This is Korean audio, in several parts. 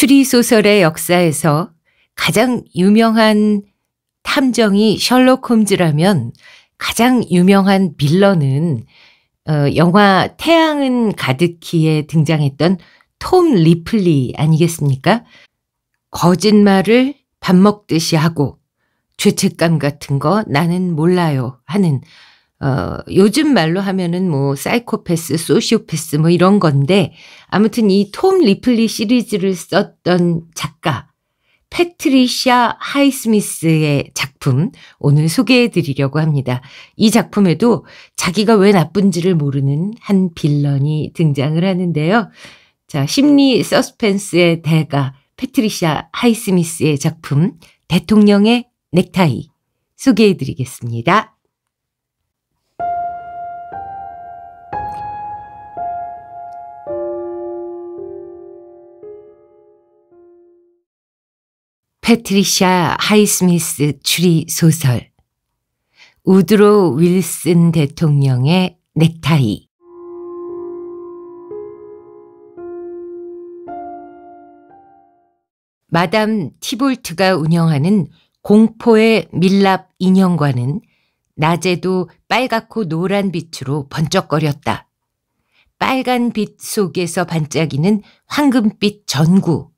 추리소설의 역사에서 가장 유명한 탐정이 셜록 홈즈라면 가장 유명한 빌런은 영화 태양은 가득히에 등장했던 톰 리플리 아니겠습니까? 거짓말을 밥 먹듯이 하고 죄책감 같은 거 나는 몰라요 하는 요즘 말로 하면은 뭐 사이코패스, 소시오패스 뭐 이런 건데 아무튼 이 톰 리플리 시리즈를 썼던 작가 패트리샤 하이스미스의 작품 오늘 소개해 드리려고 합니다. 이 작품에도 자기가 왜 나쁜지를 모르는 한 빌런이 등장을 하는데요. 자, 심리 서스펜스의 대가 패트리샤 하이스미스의 작품 대통령의 넥타이 소개해 드리겠습니다. 패트리샤 하이스미스 추리 소설 우드로 윌슨 대통령의 넥타이. 마담 티볼트가 운영하는 공포의 밀랍 인형관은 낮에도 빨갛고 노란 빛으로 번쩍거렸다. 빨간 빛 속에서 반짝이는 황금빛 전구.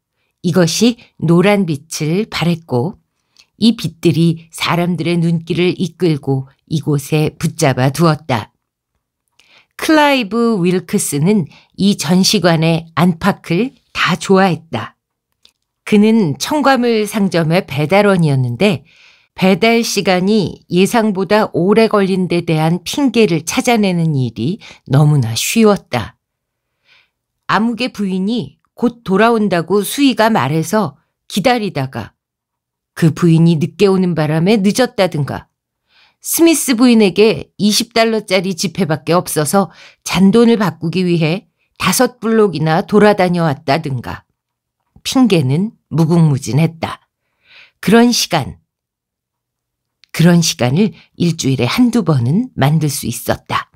이것이 노란 빛을 발했고 이 빛들이 사람들의 눈길을 이끌고 이곳에 붙잡아 두었다. 클라이브 윌크스는 이 전시관의 안팎을 다 좋아했다. 그는 청과물 상점의 배달원이었는데 배달 시간이 예상보다 오래 걸린 데 대한 핑계를 찾아내는 일이 너무나 쉬웠다. 아무개 부인이 곧 돌아온다고 수희가 말해서 기다리다가 그 부인이 늦게 오는 바람에 늦었다든가 스미스 부인에게 $20짜리 지폐밖에 없어서 잔돈을 바꾸기 위해 5블록이나 돌아다녀 왔다든가 핑계는 무궁무진했다. 그런 시간을 일주일에 한두 번은 만들 수 있었다.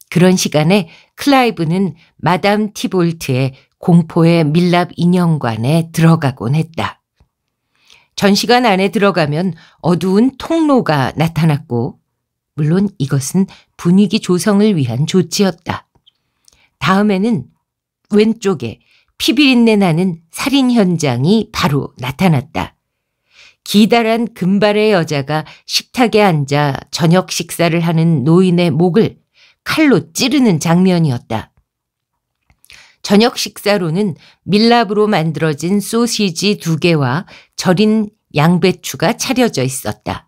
그런 시간에 클라이브는 마담 티볼트의 공포의 밀랍 인형관에 들어가곤 했다. 전시관 안에 들어가면 어두운 통로가 나타났고 물론 이것은 분위기 조성을 위한 조치였다. 다음에는 왼쪽에 피비린내 나는 살인 현장이 바로 나타났다. 기다란 금발의 여자가 식탁에 앉아 저녁 식사를 하는 노인의 목을 칼로 찌르는 장면이었다. 저녁 식사로는 밀랍으로 만들어진 소시지 2개와 절인 양배추가 차려져 있었다.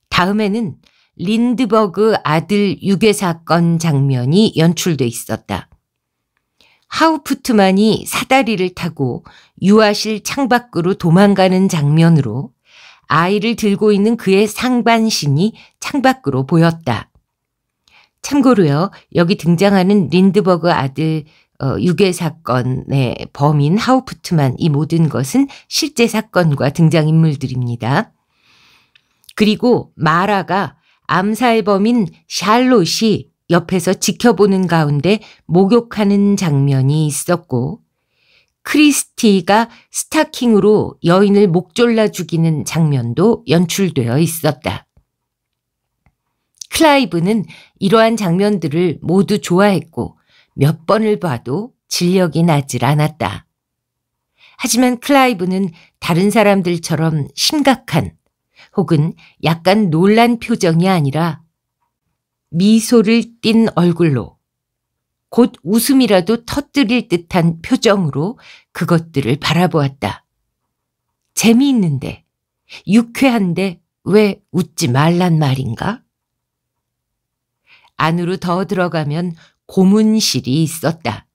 다음에는 린드버그 아들 유괴 사건 장면이 연출돼 있었다. 하우프트만이 사다리를 타고 유아실 창밖으로 도망가는 장면으로 아이를 들고 있는 그의 상반신이 창밖으로 보였다. 참고로요, 여기 등장하는 린드버그 아들 유괴 사건의 범인 하우프트만 이 모든 것은 실제 사건과 등장인물들입니다. 그리고 마라가 암살 범인 샬롯이 옆에서 지켜보는 가운데 목욕하는 장면이 있었고 크리스티가 스타킹으로 여인을 목졸라 죽이는 장면도 연출되어 있었다. 클라이브는 이러한 장면들을 모두 좋아했고 몇 번을 봐도 진력이 나질 않았다. 하지만 클라이브는 다른 사람들처럼 심각한 혹은 약간 놀란 표정이 아니라 미소를 띤 얼굴로 곧 웃음이라도 터뜨릴 듯한 표정으로 그것들을 바라보았다. 재미있는데, 유쾌한데 왜 웃지 말란 말인가? 안으로 더 들어가면 고문실이 있었다.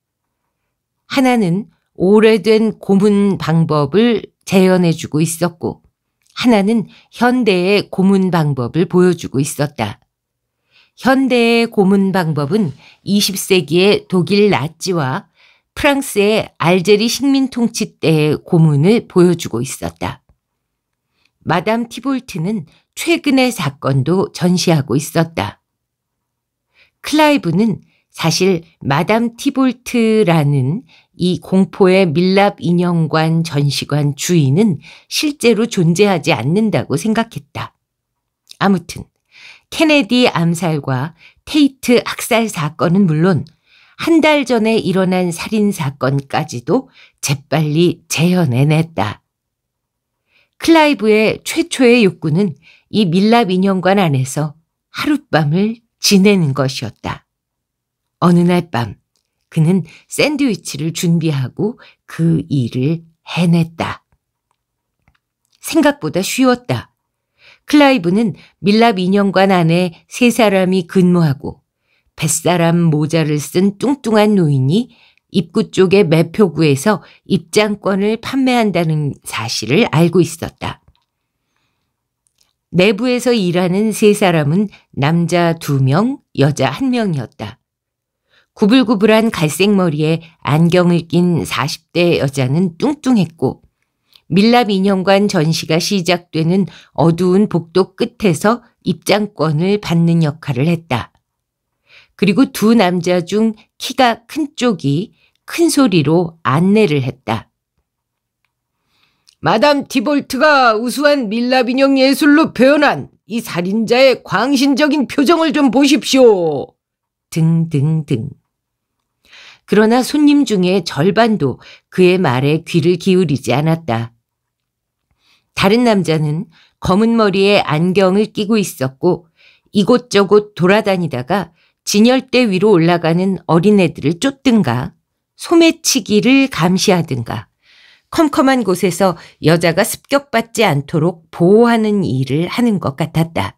하나는 오래된 고문 방법을 재현해주고 있었고 하나는 현대의 고문 방법을 보여주고 있었다. 현대의 고문 방법은 20세기의 독일 나치와 프랑스의 알제리 식민 통치 때의 고문을 보여주고 있었다. 마담 티볼트는 최근의 사건도 전시하고 있었다. 클라이브는 사실 마담 티볼트라는 이 공포의 밀랍 인형관 전시관 주인은 실제로 존재하지 않는다고 생각했다. 아무튼 케네디 암살과 테이트 학살 사건은 물론 한 달 전에 일어난 살인 사건까지도 재빨리 재현해냈다. 클라이브의 최초의 욕구는 이 밀랍 인형관 안에서 하룻밤을 지내는 것이었다. 어느 날 밤 그는 샌드위치를 준비하고 그 일을 해냈다. 생각보다 쉬웠다. 클라이브는 밀랍 인형관 안에 3사람이 근무하고 뱃사람 모자를 쓴 뚱뚱한 노인이 입구 쪽의 매표구에서 입장권을 판매한다는 사실을 알고 있었다. 내부에서 일하는 3사람은 남자 2명, 여자 1명이었다. 구불구불한 갈색 머리에 안경을 낀 40대 여자는 뚱뚱했고 밀랍 인형관 전시가 시작되는 어두운 복도 끝에서 입장권을 받는 역할을 했다. 그리고 2 남자 중 키가 큰 쪽이 큰 소리로 안내를 했다. 마담 티볼트가 우수한 밀랍 인형 예술로 표현한 이 살인자의 광신적인 표정을 좀 보십시오. 등등등. 그러나 손님 중에 절반도 그의 말에 귀를 기울이지 않았다. 다른 남자는 검은 머리에 안경을 끼고 있었고 이곳저곳 돌아다니다가 진열대 위로 올라가는 어린애들을 쫓든가 소매치기를 감시하든가 컴컴한 곳에서 여자가 습격받지 않도록 보호하는 일을 하는 것 같았다.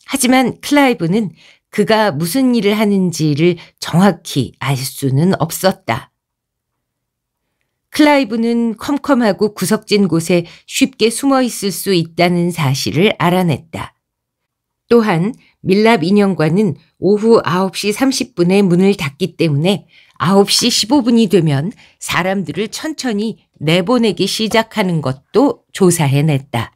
하지만 클라이브는 그가 무슨 일을 하는지를 정확히 알 수는 없었다. 클라이브는 컴컴하고 구석진 곳에 쉽게 숨어 있을 수 있다는 사실을 알아냈다. 또한 밀랍 인형관은 오후 9시 30분에 문을 닫기 때문에 9시 15분이 되면 사람들을 천천히 내보내기 시작하는 것도 조사해냈다.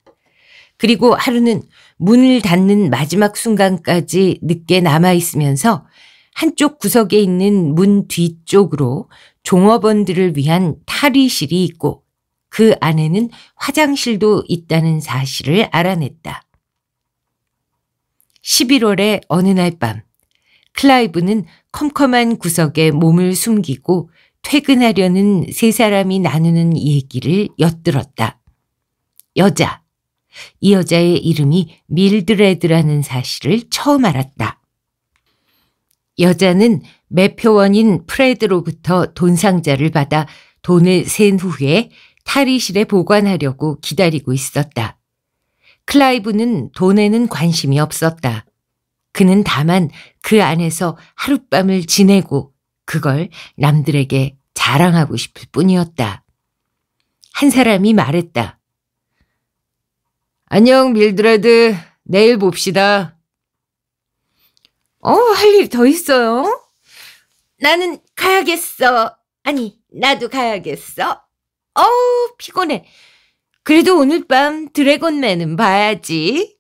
그리고 하루는 문을 닫는 마지막 순간까지 늦게 남아있으면서 한쪽 구석에 있는 문 뒤쪽으로 종업원들을 위한 탈의실이 있고 그 안에는 화장실도 있다는 사실을 알아냈다. 11월의 어느 날 밤, 클라이브는 컴컴한 구석에 몸을 숨기고 퇴근하려는 3사람이 나누는 얘기를 엿들었다. 여자. 이 여자의 이름이 밀드레드라는 사실을 처음 알았다. 여자는 매표원인 프레드로부터 돈 상자를 받아 돈을 센 후에 탈의실에 보관하려고 기다리고 있었다. 클라이브는 돈에는 관심이 없었다. 그는 다만 그 안에서 하룻밤을 지내고 그걸 남들에게 자랑하고 싶을 뿐이었다. 한 사람이 말했다. 안녕 밀드레드, 내일 봅시다. 할 일이 더 있어요? 나는 가야겠어. 아니, 나도 가야겠어. 피곤해. 그래도 오늘 밤 드래곤맨은 봐야지.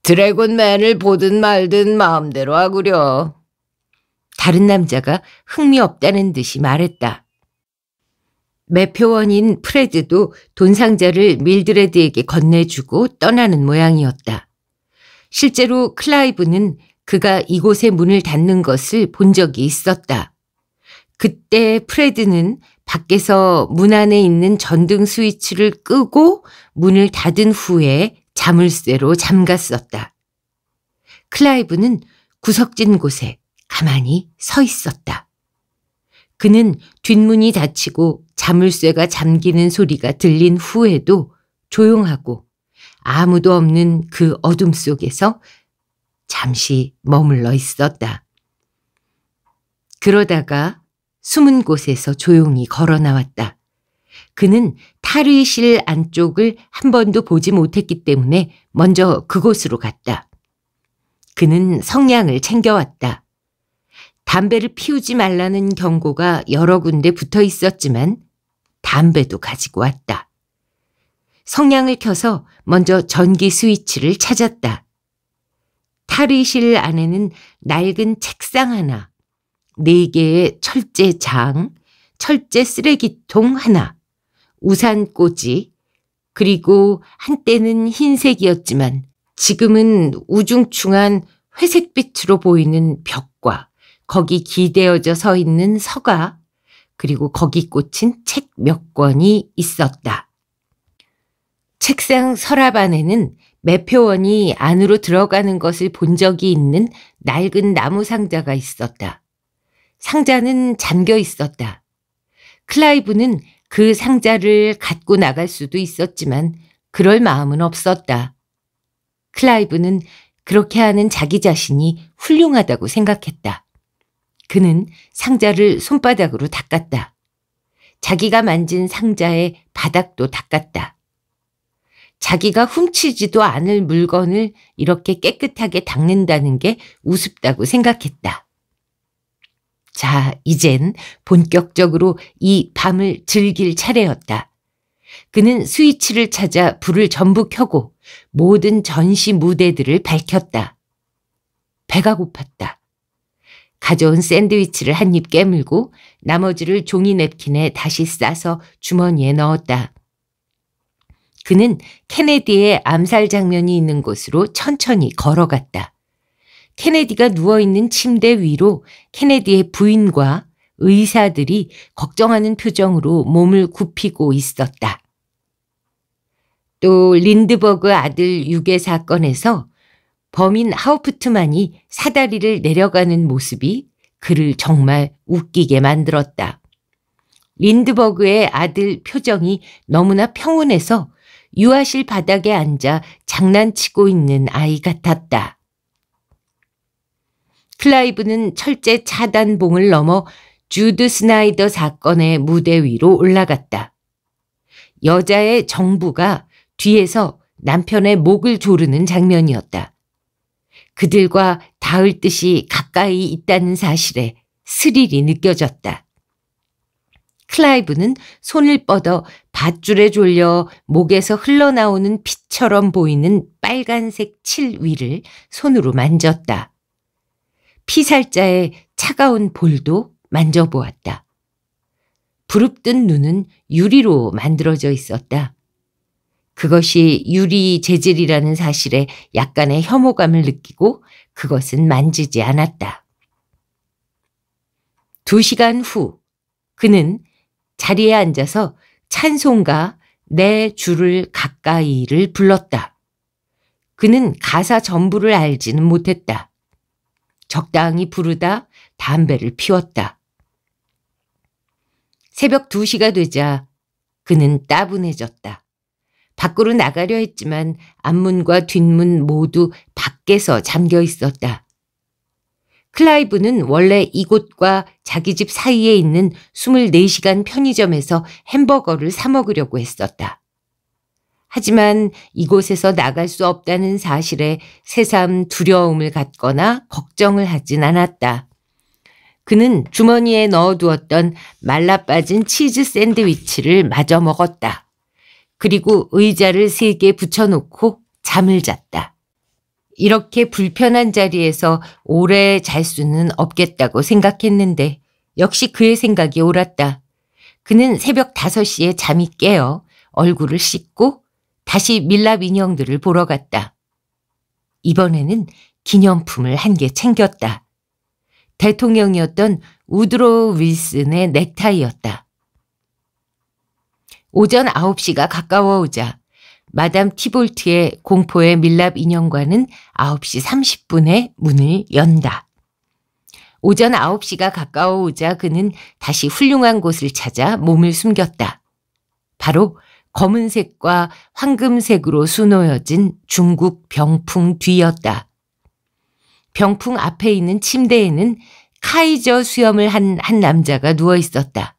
드래곤맨을 보든 말든 마음대로 하구려. 다른 남자가 흥미 없다는 듯이 말했다. 매표원인 프레드도 돈 상자를 밀드레드에게 건네주고 떠나는 모양이었다. 실제로 클라이브는 그가 이곳에 문을 닫는 것을 본 적이 있었다. 그때 프레드는 밖에서 문 안에 있는 전등 스위치를 끄고 문을 닫은 후에 자물쇠로 잠갔었다. 클라이브는 구석진 곳에 가만히 서 있었다. 그는 뒷문이 닫히고 자물쇠가 잠기는 소리가 들린 후에도 조용하고 아무도 없는 그 어둠 속에서 잠시 머물러 있었다. 그러다가 숨은 곳에서 조용히 걸어 나왔다. 그는 탈의실 안쪽을 한 번도 보지 못했기 때문에 먼저 그곳으로 갔다. 그는 성냥을 챙겨왔다. 담배를 피우지 말라는 경고가 여러 군데 붙어 있었지만 담배도 가지고 왔다. 성냥을 켜서 먼저 전기 스위치를 찾았다. 탈의실 안에는 낡은 책상 하나, 4개의 철제 장, 철제 쓰레기통 하나, 우산꽂이, 그리고 한때는 흰색이었지만 지금은 우중충한 회색빛으로 보이는 벽과 거기 기대어져 서 있는 서가, 그리고 거기 꽂힌 책 몇 권이 있었다. 책상 서랍 안에는 매표원이 안으로 들어가는 것을 본 적이 있는 낡은 나무 상자가 있었다. 상자는 잠겨 있었다. 클라이브는 그 상자를 갖고 나갈 수도 있었지만 그럴 마음은 없었다. 클라이브는 그렇게 하는 자기 자신이 훌륭하다고 생각했다. 그는 상자를 손바닥으로 닦았다. 자기가 만진 상자의 바닥도 닦았다. 자기가 훔치지도 않을 물건을 이렇게 깨끗하게 닦는다는 게 우습다고 생각했다. 자, 이젠 본격적으로 이 밤을 즐길 차례였다. 그는 스위치를 찾아 불을 전부 켜고 모든 전시 무대들을 밝혔다. 배가 고팠다. 가져온 샌드위치를 한 입 깨물고 나머지를 종이 냅킨에 다시 싸서 주머니에 넣었다. 그는 케네디의 암살 장면이 있는 곳으로 천천히 걸어갔다. 케네디가 누워있는 침대 위로 케네디의 부인과 의사들이 걱정하는 표정으로 몸을 굽히고 있었다. 또 린드버그 아들 유괴 사건에서 범인 하우프트만이 사다리를 내려가는 모습이 그를 정말 웃기게 만들었다. 린드버그의 아들 표정이 너무나 평온해서 유아실 바닥에 앉아 장난치고 있는 아이 같았다. 클라이브는 철제 차단봉을 넘어 주드 스나이더 사건의 무대 위로 올라갔다. 여자의 정부가 뒤에서 남편의 목을 조르는 장면이었다. 그들과 닿을 듯이 가까이 있다는 사실에 스릴이 느껴졌다. 클라이브는 손을 뻗어 밧줄에 졸려 목에서 흘러나오는 피처럼 보이는 빨간색 칠 위를 손으로 만졌다. 피살자의 차가운 볼도 만져보았다. 부릅뜬 눈은 유리로 만들어져 있었다. 그것이 유리 재질이라는 사실에 약간의 혐오감을 느끼고 그것은 만지지 않았다. 2시간 후 그는 자리에 앉아서 찬송가 내 주를 가까이를 불렀다. 그는 가사 전부를 알지는 못했다. 적당히 부르다 담배를 피웠다. 새벽 2시가 되자 그는 따분해졌다. 밖으로 나가려 했지만 앞문과 뒷문 모두 밖에서 잠겨 있었다. 클라이브는 원래 이곳과 자기 집 사이에 있는 24시간 편의점에서 햄버거를 사 먹으려고 했었다. 하지만 이곳에서 나갈 수 없다는 사실에 새삼 두려움을 갖거나 걱정을 하진 않았다. 그는 주머니에 넣어두었던 말라빠진 치즈 샌드위치를 마저 먹었다. 그리고 의자를 3개 붙여놓고 잠을 잤다. 이렇게 불편한 자리에서 오래 잘 수는 없겠다고 생각했는데 역시 그의 생각이 옳았다. 그는 새벽 5시에 잠이 깨어 얼굴을 씻고 다시 밀랍 인형들을 보러 갔다. 이번에는 기념품을 한 개 챙겼다. 대통령이었던 우드로 윌슨의 넥타이였다. 오전 9시가 가까워오자 마담 티볼트의 공포의 밀랍 인형관은 9시 30분에 문을 연다. 오전 9시가 가까워오자 그는 다시 훌륭한 곳을 찾아 몸을 숨겼다. 바로 검은색과 황금색으로 수놓여진 중국 병풍 뒤였다. 병풍 앞에 있는 침대에는 카이저 수염을 한 남자가 누워 있었다.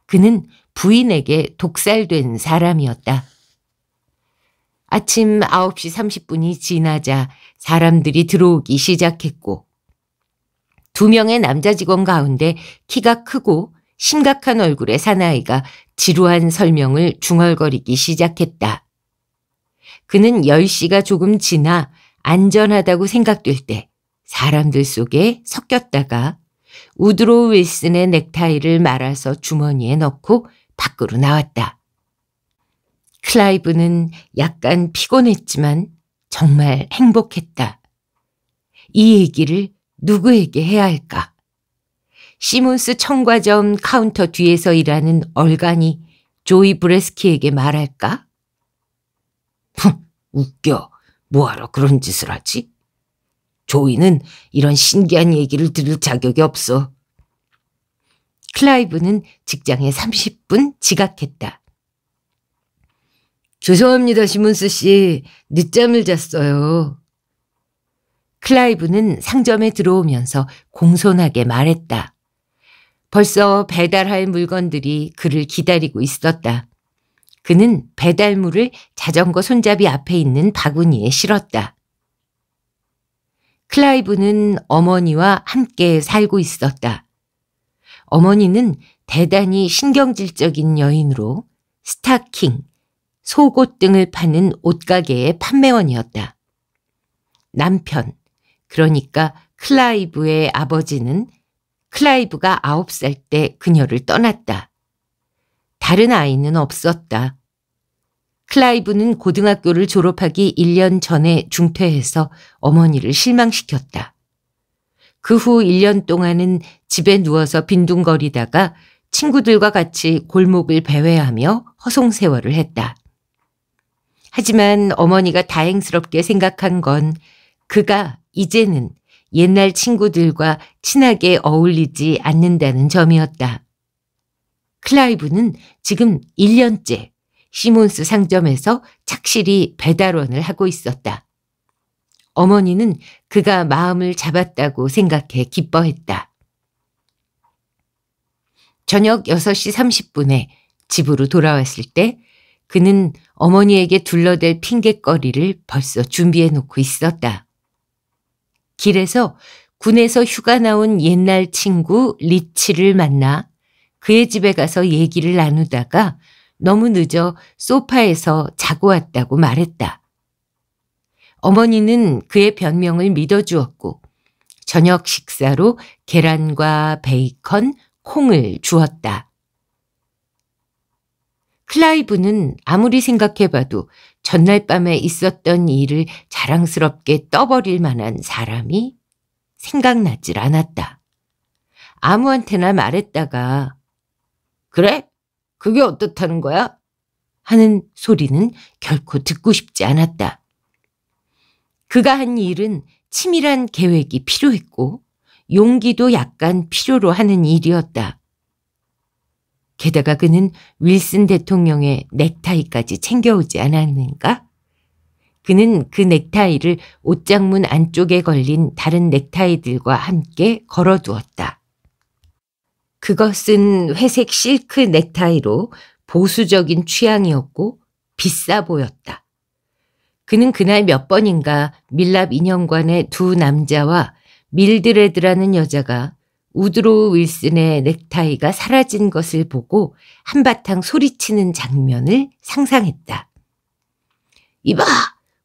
그는 부인에게 독살된 사람이었다. 아침 9시 30분이 지나자 사람들이 들어오기 시작했고 2명의 남자 직원 가운데 키가 크고 심각한 얼굴의 사나이가 지루한 설명을 중얼거리기 시작했다. 그는 10시가 조금 지나 안전하다고 생각될 때 사람들 속에 섞였다가 우드로우 윌슨의 넥타이를 말아서 주머니에 넣고 밖으로 나왔다. 클라이브는 약간 피곤했지만 정말 행복했다. 이 얘기를 누구에게 해야 할까? 시몬스 청과점 카운터 뒤에서 일하는 얼간이 조이 브레스키에게 말할까? 웃겨. 뭐하러 그런 짓을 하지? 조이는 이런 신기한 얘기를 들을 자격이 없어. 클라이브는 직장에 30분 지각했다. 죄송합니다, 시몬스 씨. 늦잠을 잤어요. 클라이브는 상점에 들어오면서 공손하게 말했다. 벌써 배달할 물건들이 그를 기다리고 있었다. 그는 배달물을 자전거 손잡이 앞에 있는 바구니에 실었다. 클라이브는 어머니와 함께 살고 있었다. 어머니는 대단히 신경질적인 여인으로 스타킹, 속옷 등을 파는 옷가게의 판매원이었다. 남편, 그러니까 클라이브의 아버지는 클라이브가 9살 때 그녀를 떠났다. 다른 아이는 없었다. 클라이브는 고등학교를 졸업하기 1년 전에 중퇴해서 어머니를 실망시켰다. 그 후 1년 동안은 집에 누워서 빈둥거리다가 친구들과 같이 골목을 배회하며 허송세월을 했다. 하지만 어머니가 다행스럽게 생각한 건 그가 이제는 옛날 친구들과 친하게 어울리지 않는다는 점이었다. 클라이브는 지금 1년째 시몬스 상점에서 착실히 배달원을 하고 있었다. 어머니는 그가 마음을 잡았다고 생각해 기뻐했다. 저녁 6시 30분에 집으로 돌아왔을 때 그는 어머니에게 둘러댈 핑곗거리를 벌써 준비해 놓고 있었다. 길에서 군에서 휴가 나온 옛날 친구 리치를 만나 그의 집에 가서 얘기를 나누다가 너무 늦어 소파에서 자고 왔다고 말했다. 어머니는 그의 변명을 믿어주었고 저녁 식사로 계란과 베이컨, 콩을 주었다. 클라이브는 아무리 생각해봐도 전날 밤에 있었던 일을 자랑스럽게 떠버릴 만한 사람이 생각나질 않았다. 아무한테나 말했다가 그래? 그게 어떻다는 거야? 하는 소리는 결코 듣고 싶지 않았다. 그가 한 일은 치밀한 계획이 필요했고 용기도 약간 필요로 하는 일이었다. 게다가 그는 윌슨 대통령의 넥타이까지 챙겨오지 않았는가? 그는 그 넥타이를 옷장문 안쪽에 걸린 다른 넥타이들과 함께 걸어두었다. 그것은 회색 실크 넥타이로 보수적인 취향이었고 비싸 보였다. 그는 그날 몇 번인가 밀랍 인형관의 두 남자와 밀드레드라는 여자가 우드로우 윌슨의 넥타이가 사라진 것을 보고 한바탕 소리치는 장면을 상상했다. 이봐!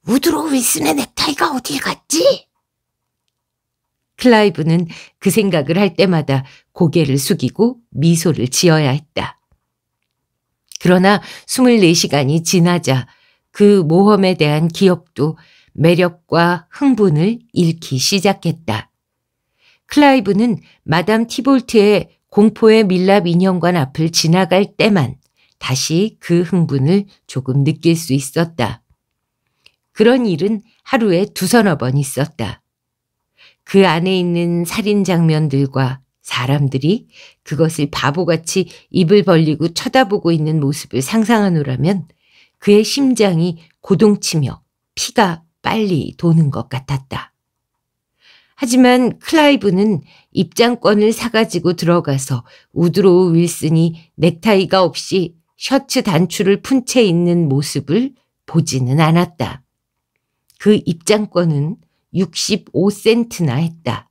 우드로우 윌슨의 넥타이가 어딜 갔지? 클라이브는 그 생각을 할 때마다 고개를 숙이고 미소를 지어야 했다. 그러나 24시간이 지나자 그 모험에 대한 기억도 매력과 흥분을 잃기 시작했다. 클라이브는 마담 티볼트의 공포의 밀랍 인형관 앞을 지나갈 때만 다시 그 흥분을 조금 느낄 수 있었다. 그런 일은 하루에 2~3번 있었다. 그 안에 있는 살인 장면들과 사람들이 그것을 바보같이 입을 벌리고 쳐다보고 있는 모습을 상상하노라면 그의 심장이 고동치며 피가 빨리 도는 것 같았다. 하지만 클라이브는 입장권을 사가지고 들어가서 우드로우 윌슨이 넥타이가 없이 셔츠 단추를 푼 채 있는 모습을 보지는 않았다. 그 입장권은 65센트나 했다.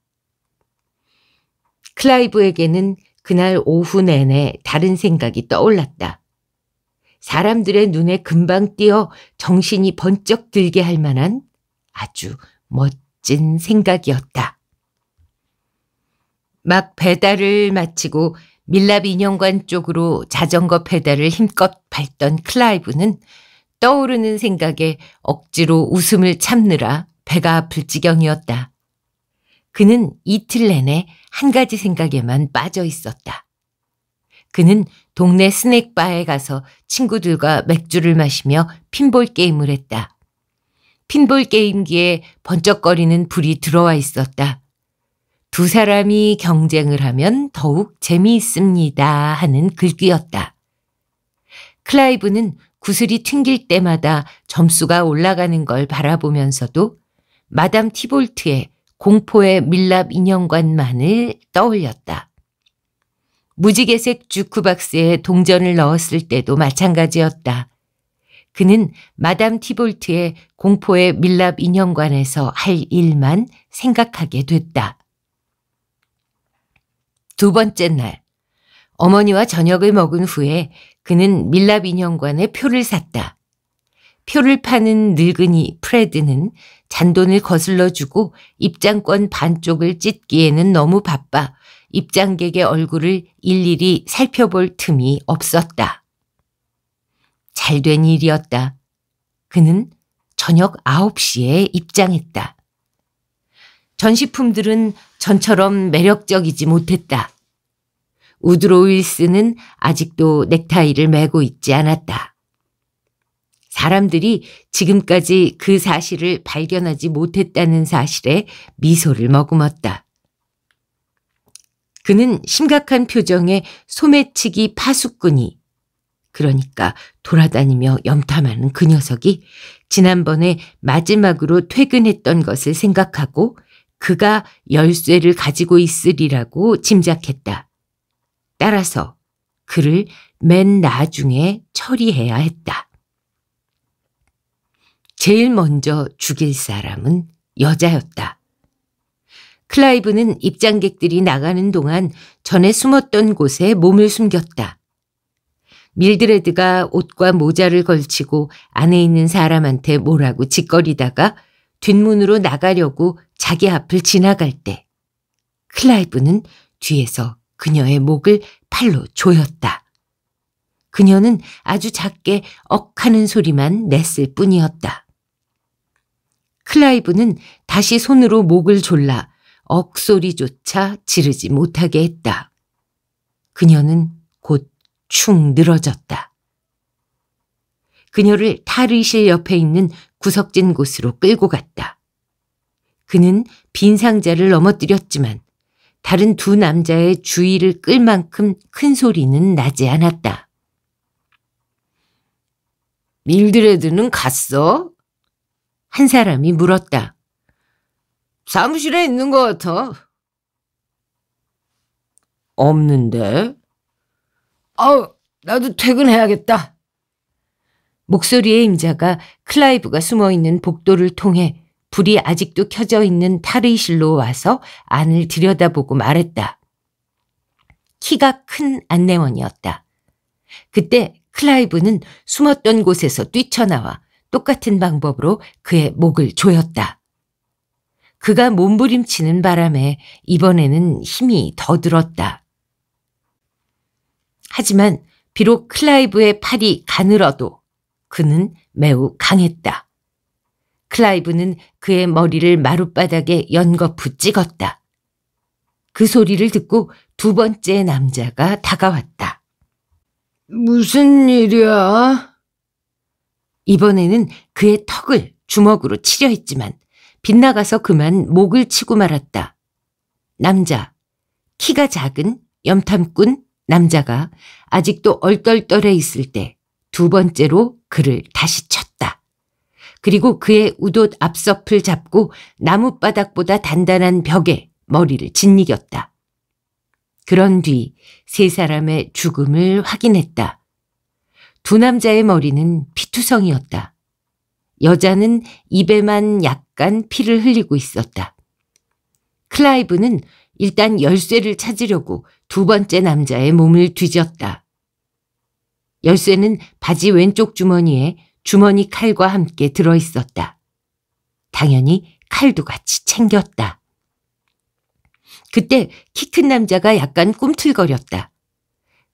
클라이브에게는 그날 오후 내내 다른 생각이 떠올랐다. 사람들의 눈에 금방 띄어 정신이 번쩍 들게 할 만한 아주 멋진 생각이었다. 막 배달을 마치고 밀랍 인형관 쪽으로 자전거 페달을 힘껏 밟던 클라이브는 떠오르는 생각에 억지로 웃음을 참느라 배가 아플 지경이었다. 그는 이틀 내내 한 가지 생각에만 빠져 있었다. 그는 동네 스낵바에 가서 친구들과 맥주를 마시며 핀볼 게임을 했다. 핀볼 게임기에 번쩍거리는 불이 들어와 있었다. 두 사람이 경쟁을 하면 더욱 재미있습니다 하는 글귀였다. 클라이브는 구슬이 튕길 때마다 점수가 올라가는 걸 바라보면서도 마담 티볼트의 공포의 밀랍 인형관만을 떠올렸다. 무지개색 주크박스에 동전을 넣었을 때도 마찬가지였다. 그는 마담 티볼트의 공포의 밀랍 인형관에서 할 일만 생각하게 됐다. 두 번째 날, 어머니와 저녁을 먹은 후에 그는 밀랍 인형관에 표를 샀다. 표를 파는 늙은이 프레드는 잔돈을 거슬러 주고 입장권 반쪽을 찢기에는 너무 바빠 입장객의 얼굴을 일일이 살펴볼 틈이 없었다. 잘된 일이었다. 그는 저녁 9시에 입장했다. 전시품들은 전처럼 매력적이지 못했다. 우드로 윌슨은 아직도 넥타이를 매고 있지 않았다. 사람들이 지금까지 그 사실을 발견하지 못했다는 사실에 미소를 머금었다. 그는 심각한 표정에 소매치기 파수꾼이, 그러니까 돌아다니며 염탐하는 그 녀석이 지난번에 마지막으로 퇴근했던 것을 생각하고 그가 열쇠를 가지고 있으리라고 짐작했다. 따라서 그를 맨 나중에 처리해야 했다. 제일 먼저 죽일 사람은 여자였다. 클라이브는 입장객들이 나가는 동안 전에 숨었던 곳에 몸을 숨겼다. 밀드레드가 옷과 모자를 걸치고 안에 있는 사람한테 뭐라고 짓거리다가 뒷문으로 나가려고 자기 앞을 지나갈 때 클라이브는 뒤에서 그녀의 목을 팔로 조였다. 그녀는 아주 작게 억 하는 소리만 냈을 뿐이었다. 클라이브는 다시 손으로 목을 졸라 억 소리조차 지르지 못하게 했다. 그녀는 곧 축 늘어졌다. 그녀를 탈의실 옆에 있는 구석진 곳으로 끌고 갔다. 그는 빈 상자를 넘어뜨렸지만 다른 두 남자의 주의를 끌 만큼 큰 소리는 나지 않았다. 밀드레드는 갔어? 한 사람이 물었다. 사무실에 있는 것 같아. 없는데? 나도 퇴근해야겠다. 목소리의 임자가 클라이브가 숨어있는 복도를 통해 불이 아직도 켜져 있는 탈의실로 와서 안을 들여다보고 말했다. 키가 큰 안내원이었다. 그때 클라이브는 숨었던 곳에서 뛰쳐나와 똑같은 방법으로 그의 목을 조였다. 그가 몸부림치는 바람에 이번에는 힘이 더 들었다. 하지만 비록 클라이브의 팔이 가늘어도 그는 매우 강했다. 클라이브는 그의 머리를 마룻바닥에 연거푸 찍었다. 그 소리를 듣고 두 번째 남자가 다가왔다. 무슨 일이야? 이번에는 그의 턱을 주먹으로 치려 했지만 빗나가서 그만 목을 치고 말았다. 남자, 키가 작은 염탐꾼 남자가 아직도 얼떨떨해 있을 때 두 번째로 그를 다시 쳤다. 그리고 그의 웃옷 앞서풀 잡고 나뭇바닥보다 단단한 벽에 머리를 짓이겼다. 그런 뒤 세 사람의 죽음을 확인했다. 두 남자의 머리는 피투성이었다. 여자는 입에만 약간 피를 흘리고 있었다. 클라이브는 일단 열쇠를 찾으려고 두 번째 남자의 몸을 뒤졌다. 열쇠는 바지 왼쪽 주머니에 주머니 칼과 함께 들어있었다. 당연히 칼도 같이 챙겼다. 그때 키 큰 남자가 약간 꿈틀거렸다.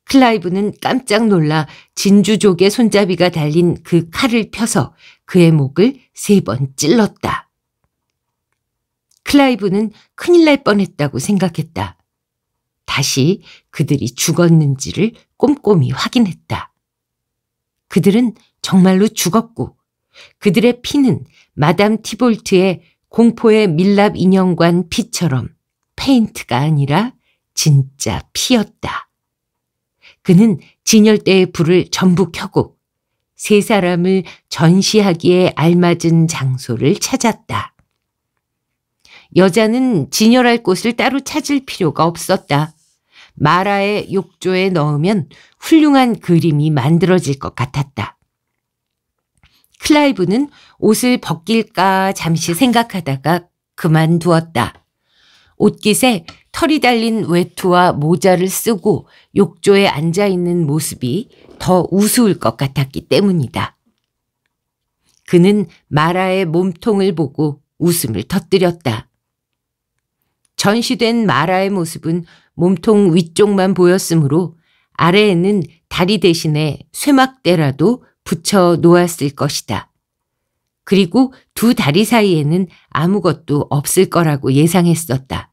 클라이브는 깜짝 놀라 진주족의 손잡이가 달린 그 칼을 펴서 그의 목을 3번 찔렀다. 클라이브는 큰일 날 뻔했다고 생각했다. 다시 그들이 죽었는지를 꼼꼼히 확인했다. 그들은 정말로 죽었고 그들의 피는 마담 티볼트의 공포의 밀랍 인형관 피처럼 페인트가 아니라 진짜 피였다. 그는 진열대의 불을 전부 켜고 3사람을 전시하기에 알맞은 장소를 찾았다. 여자는 진열할 곳을 따로 찾을 필요가 없었다. 마라의 욕조에 넣으면 훌륭한 그림이 만들어질 것 같았다. 클라이브는 옷을 벗길까 잠시 생각하다가 그만두었다. 옷깃에 털이 달린 외투와 모자를 쓰고 욕조에 앉아있는 모습이 더 우스울 것 같았기 때문이다. 그는 마라의 몸통을 보고 웃음을 터뜨렸다. 전시된 마라의 모습은 몸통 위쪽만 보였으므로 아래에는 다리 대신에 쇠막대라도 붙여 놓았을 것이다. 그리고 2 다리 사이에는 아무것도 없을 거라고 예상했었다.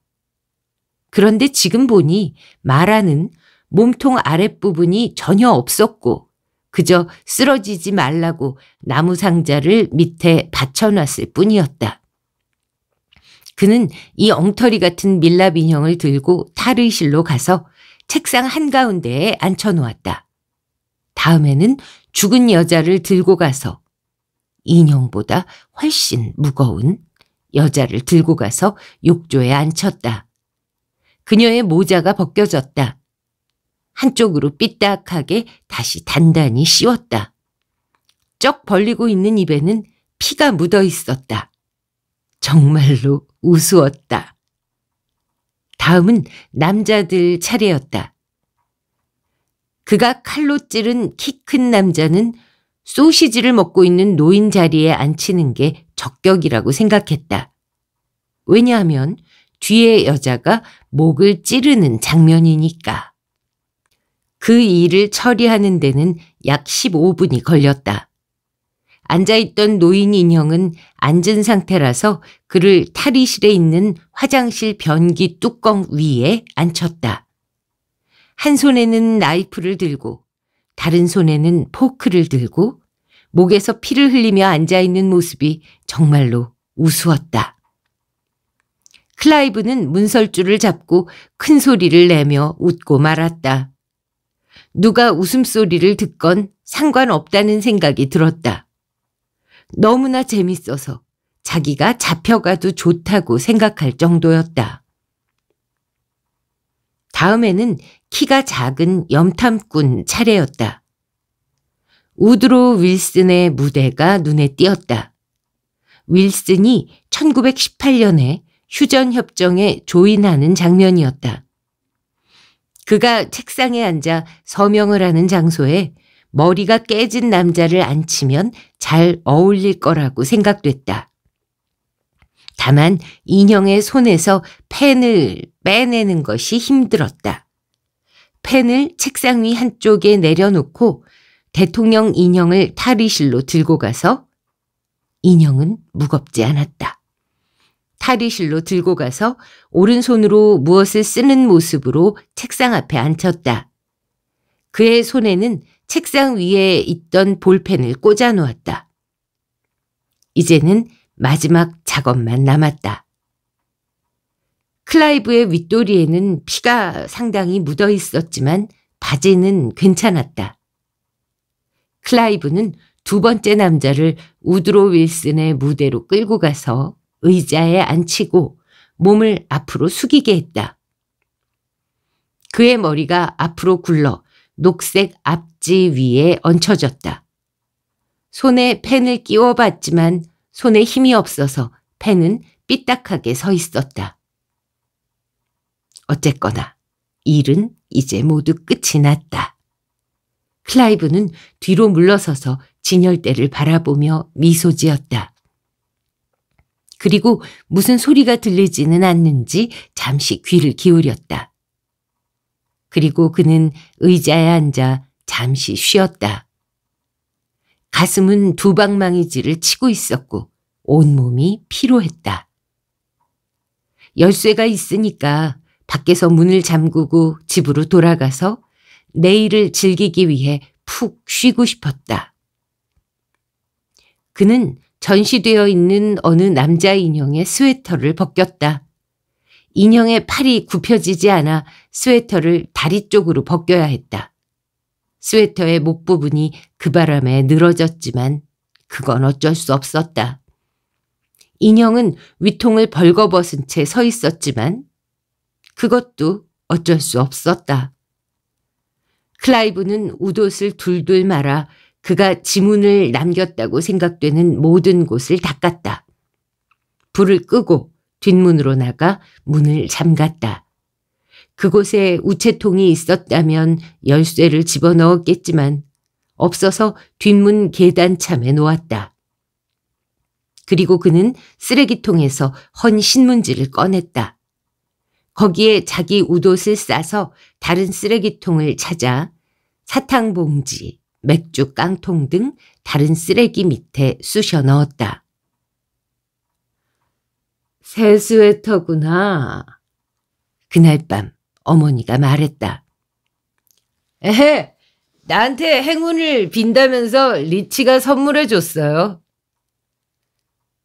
그런데 지금 보니 마라는 몸통 아랫부분이 전혀 없었고 그저 쓰러지지 말라고 나무 상자를 밑에 받쳐놨을 뿐이었다. 그는 이 엉터리 같은 밀랍 인형을 들고 탈의실로 가서 책상 한가운데에 앉혀놓았다. 다음에는 죽은 여자를 들고 가서 인형보다 훨씬 무거운 여자를 들고 가서 욕조에 앉혔다. 그녀의 모자가 벗겨졌다. 한쪽으로 삐딱하게 다시 단단히 씌웠다. 쩍 벌리고 있는 입에는 피가 묻어 있었다. 정말로 우스웠다. 다음은 남자들 차례였다. 그가 칼로 찌른 키 큰 남자는 소시지를 먹고 있는 노인 자리에 앉히는 게 적격이라고 생각했다. 왜냐하면 뒤에 여자가 목을 찌르는 장면이니까. 그 일을 처리하는 데는 약 15분이 걸렸다. 앉아있던 노인 인형은 앉은 상태라서 그를 탈의실에 있는 화장실 변기 뚜껑 위에 앉혔다. 한 손에는 나이프를 들고 다른 손에는 포크를 들고 목에서 피를 흘리며 앉아있는 모습이 정말로 우스웠다. 클라이브는 문설주를 잡고 큰 소리를 내며 웃고 말았다. 누가 웃음소리를 듣건 상관없다는 생각이 들었다. 너무나 재밌어서 자기가 잡혀가도 좋다고 생각할 정도였다. 다음에는 키가 작은 염탐꾼 차례였다. 우드로 윌슨의 무대가 눈에 띄었다. 윌슨이 1918년에 휴전협정에 조인하는 장면이었다. 그가 책상에 앉아 서명을 하는 장소에 머리가 깨진 남자를 앉히면 잘 어울릴 거라고 생각됐다. 다만 인형의 손에서 펜을 빼내는 것이 힘들었다. 펜을 책상 위 한쪽에 내려놓고 대통령 인형을 탈의실로 들고 가서 인형은 무겁지 않았다. 탈의실로 들고 가서 오른손으로 무엇을 쓰는 모습으로 책상 앞에 앉혔다. 그의 손에는 책상 위에 있던 볼펜을 꽂아 놓았다. 이제는 마지막 작업만 남았다. 클라이브의 윗도리에는 피가 상당히 묻어 있었지만 바지는 괜찮았다. 클라이브는 2번째 남자를 우드로 윌슨의 무대로 끌고 가서 의자에 앉히고 몸을 앞으로 숙이게 했다. 그의 머리가 앞으로 굴러 녹색 앞지 위에 얹혀졌다. 손에 펜을 끼워봤지만 손에 힘이 없어서 펜은 삐딱하게 서 있었다. 어쨌거나 일은 이제 모두 끝이 났다. 클라이브는 뒤로 물러서서 진열대를 바라보며 미소 지었다. 그리고 무슨 소리가 들리지는 않는지 잠시 귀를 기울였다. 그리고 그는 의자에 앉아 잠시 쉬었다. 가슴은 두방망이질을 치고 있었고 온몸이 피로했다. 열쇠가 있으니까 밖에서 문을 잠그고 집으로 돌아가서 내일을 즐기기 위해 푹 쉬고 싶었다. 그는 전시되어 있는 어느 남자 인형의 스웨터를 벗겼다. 인형의 팔이 굽혀지지 않아 스웨터를 다리 쪽으로 벗겨야 했다. 스웨터의 목 부분이 그 바람에 늘어졌지만 그건 어쩔 수 없었다. 인형은 위통을 벌거벗은 채 서 있었지만 그것도 어쩔 수 없었다. 클라이브는 웃옷을 둘둘 말아 그가 지문을 남겼다고 생각되는 모든 곳을 닦았다. 불을 끄고 뒷문으로 나가 문을 잠갔다. 그곳에 우체통이 있었다면 열쇠를 집어넣었겠지만 없어서 뒷문 계단참에 놓았다. 그리고 그는 쓰레기통에서 헌 신문지를 꺼냈다. 거기에 자기 웃옷을 싸서 다른 쓰레기통을 찾아 사탕봉지, 맥주 깡통 등 다른 쓰레기 밑에 쑤셔 넣었다. 새 스웨터구나. 그날 밤 어머니가 말했다. 에헤, 나한테 행운을 빈다면서 리치가 선물해 줬어요.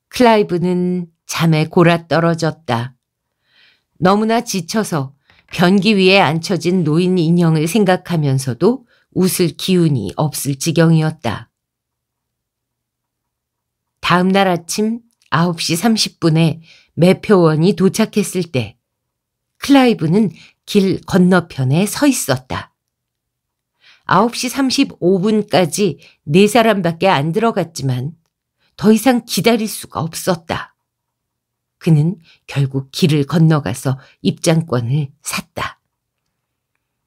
클라이브는 잠에 골아떨어졌다. 너무나 지쳐서 변기 위에 앉혀진 노인 인형을 생각하면서도 웃을 기운이 없을 지경이었다. 다음 날 아침 9시 30분에 매표원이 도착했을 때 클라이브는 길 건너편에 서 있었다. 9시 35분까지 4사람밖에 안 들어갔지만 더 이상 기다릴 수가 없었다. 그는 결국 길을 건너가서 입장권을 샀다.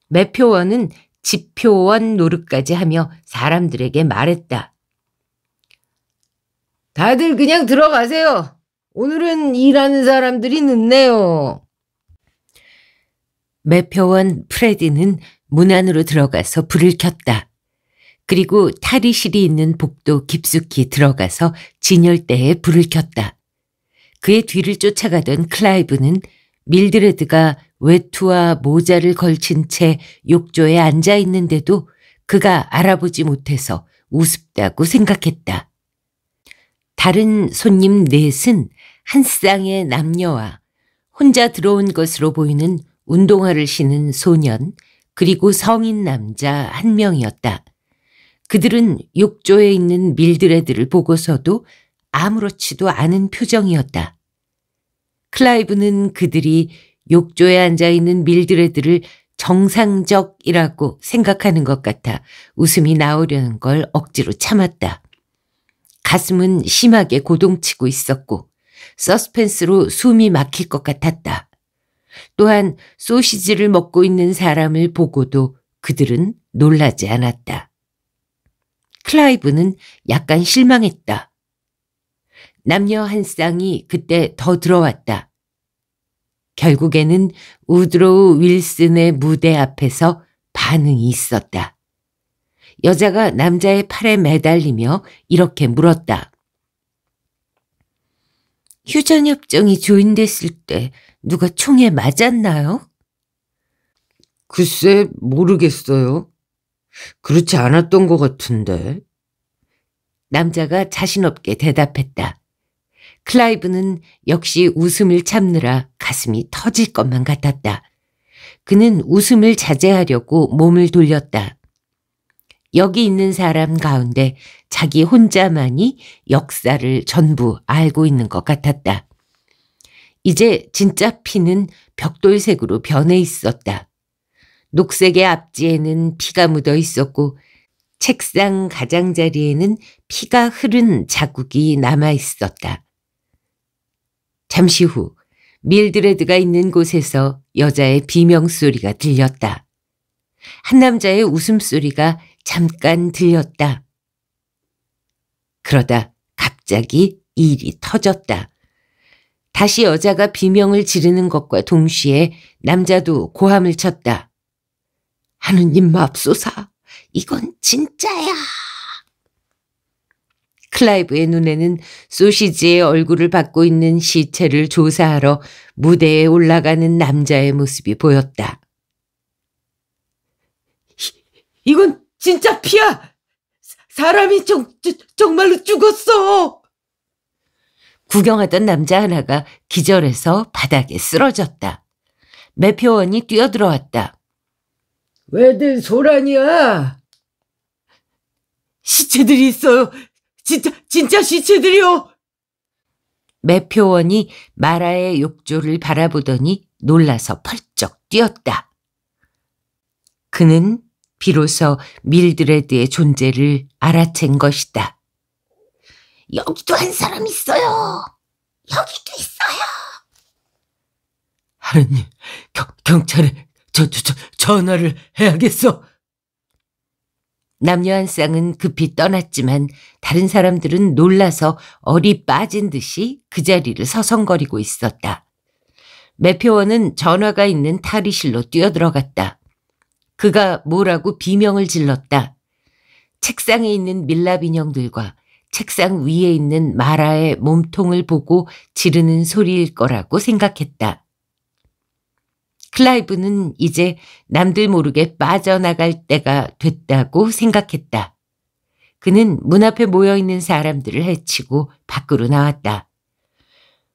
매표원은 지표원 노릇까지 하며 사람들에게 말했다. 다들 그냥 들어가세요. 오늘은 일하는 사람들이 늦네요. 매표원 프레디는 문 안으로 들어가서 불을 켰다. 그리고 탈의실이 있는 복도 깊숙이 들어가서 진열대에 불을 켰다. 그의 뒤를 쫓아가던 클라이브는 밀드레드가 외투와 모자를 걸친 채 욕조에 앉아 있는데도 그가 알아보지 못해서 우습다고 생각했다. 다른 손님 넷은 한 쌍의 남녀와 혼자 들어온 것으로 보이는 운동화를 신은 소년 그리고 성인 남자 한 명이었다. 그들은 욕조에 있는 밀드레드를 보고서도 아무렇지도 않은 표정이었다. 클라이브는 그들이 욕조에 앉아있는 밀드레드를 정상적이라고 생각하는 것 같아 웃음이 나오려는 걸 억지로 참았다. 가슴은 심하게 고동치고 있었고 서스펜스로 숨이 막힐 것 같았다. 또한 소시지를 먹고 있는 사람을 보고도 그들은 놀라지 않았다. 클라이브는 약간 실망했다. 남녀 한 쌍이 그때 더 들어왔다. 결국에는 우드로우 윌슨의 무대 앞에서 반응이 있었다. 여자가 남자의 팔에 매달리며 이렇게 물었다. 휴전협정이 조인됐을 때 누가 총에 맞았나요? 글쎄 모르겠어요. 그렇지 않았던 것 같은데. 남자가 자신 없게 대답했다. 클라이브는 역시 웃음을 참느라 가슴이 터질 것만 같았다. 그는 웃음을 자제하려고 몸을 돌렸다. 여기 있는 사람 가운데 자기 혼자만이 역사를 전부 알고 있는 것 같았다. 이제 진짜 피는 벽돌색으로 변해 있었다. 녹색의 앞지에는 피가 묻어 있었고 책상 가장자리에는 피가 흐른 자국이 남아 있었다. 잠시 후 밀드레드가 있는 곳에서 여자의 비명소리가 들렸다. 한 남자의 웃음소리가 잠깐 들렸다. 그러다 갑자기 일이 터졌다. 다시 여자가 비명을 지르는 것과 동시에 남자도 고함을 쳤다. 하느님 맙소사, 이건 진짜야. 클라이브의 눈에는 소시지의 얼굴을 받고 있는 시체를 조사하러 무대에 올라가는 남자의 모습이 보였다. 이건 진짜 피야! 사람이 정말로 죽었어! 구경하던 남자 하나가 기절해서 바닥에 쓰러졌다. 매표원이 뛰어들어왔다. 왜들 소란이야? 시체들이 있어요. 진짜 시체들이요. 매표원이 마라의 욕조를 바라보더니 놀라서 펄쩍 뛰었다. 그는 비로소 밀드레드의 존재를 알아챈 것이다. 여기도 한 사람 있어요. 여기도 있어요. 하느님, 경찰에 전화를 해야겠어. 남녀 한 쌍은 급히 떠났지만 다른 사람들은 놀라서 얼이 빠진 듯이 그 자리를 서성거리고 있었다. 매표원은 전화가 있는 탈의실로 뛰어들어갔다. 그가 뭐라고 비명을 질렀다. 책상에 있는 밀랍 인형들과 책상 위에 있는 마라의 몸통을 보고 지르는 소리일 거라고 생각했다. 클라이브는 이제 남들 모르게 빠져나갈 때가 됐다고 생각했다. 그는 문 앞에 모여있는 사람들을 해치고 밖으로 나왔다.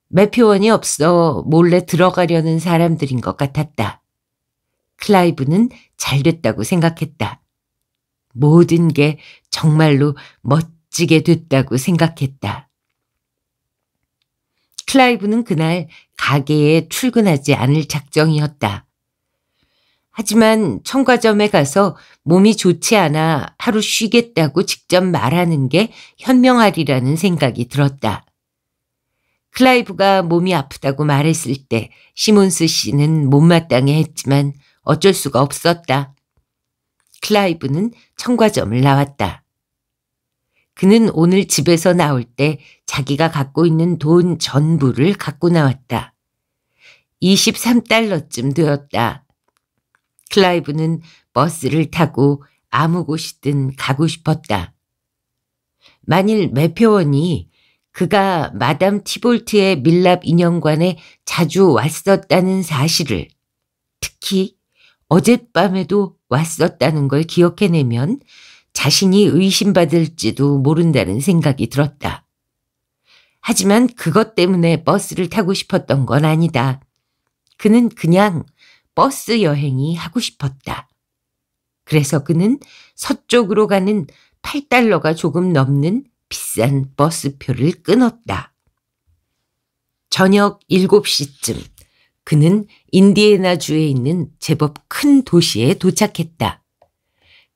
매표원이 없어 몰래 들어가려는 사람들인 것 같았다. 클라이브는 잘 됐다고 생각했다. 모든 게 정말로 멋지게 됐다고 생각했다. 클라이브는 그날 가게에 출근하지 않을 작정이었다. 하지만 청과점에 가서 몸이 좋지 않아 하루 쉬겠다고 직접 말하는 게 현명하리라는 생각이 들었다. 클라이브가 몸이 아프다고 말했을 때 시몬스 씨는 못마땅해 했지만 어쩔 수가 없었다. 클라이브는 청과점을 나왔다. 그는 오늘 집에서 나올 때 자기가 갖고 있는 돈 전부를 갖고 나왔다. 23달러쯤 되었다. 클라이브는 버스를 타고 아무 곳이든 가고 싶었다. 만일 매표원이 그가 마담 티볼트의 밀랍 인형관에 자주 왔었다는 사실을, 특히 어젯밤에도 왔었다는 걸 기억해내면 자신이 의심받을지도 모른다는 생각이 들었다. 하지만 그것 때문에 버스를 타고 싶었던 건 아니다. 그는 그냥 버스 여행이 하고 싶었다. 그래서 그는 서쪽으로 가는 8달러가 조금 넘는 비싼 버스표를 끊었다. 저녁 7시쯤 그는 인디애나주에 있는 제법 큰 도시에 도착했다.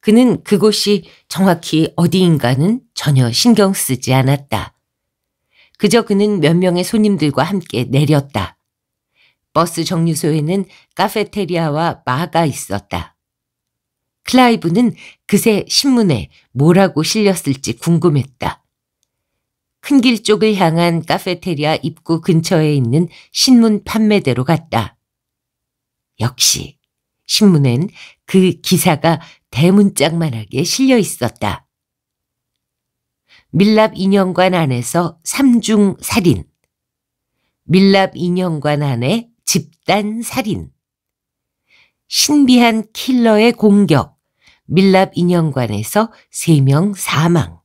그는 그곳이 정확히 어디인가는 전혀 신경 쓰지 않았다. 그저 그는 몇 명의 손님들과 함께 내렸다. 버스 정류소에는 카페테리아와 바가 있었다. 클라이브는 그새 신문에 뭐라고 실렸을지 궁금했다. 큰 길 쪽을 향한 카페테리아 입구 근처에 있는 신문 판매대로 갔다. 역시 신문엔 그 기사가 대문짝만하게 실려 있었다. 밀랍 인형관 안에서 3중 살인, 밀랍 인형관 안에 집단 살인, 신비한 킬러의 공격, 밀랍 인형관에서 3명 사망.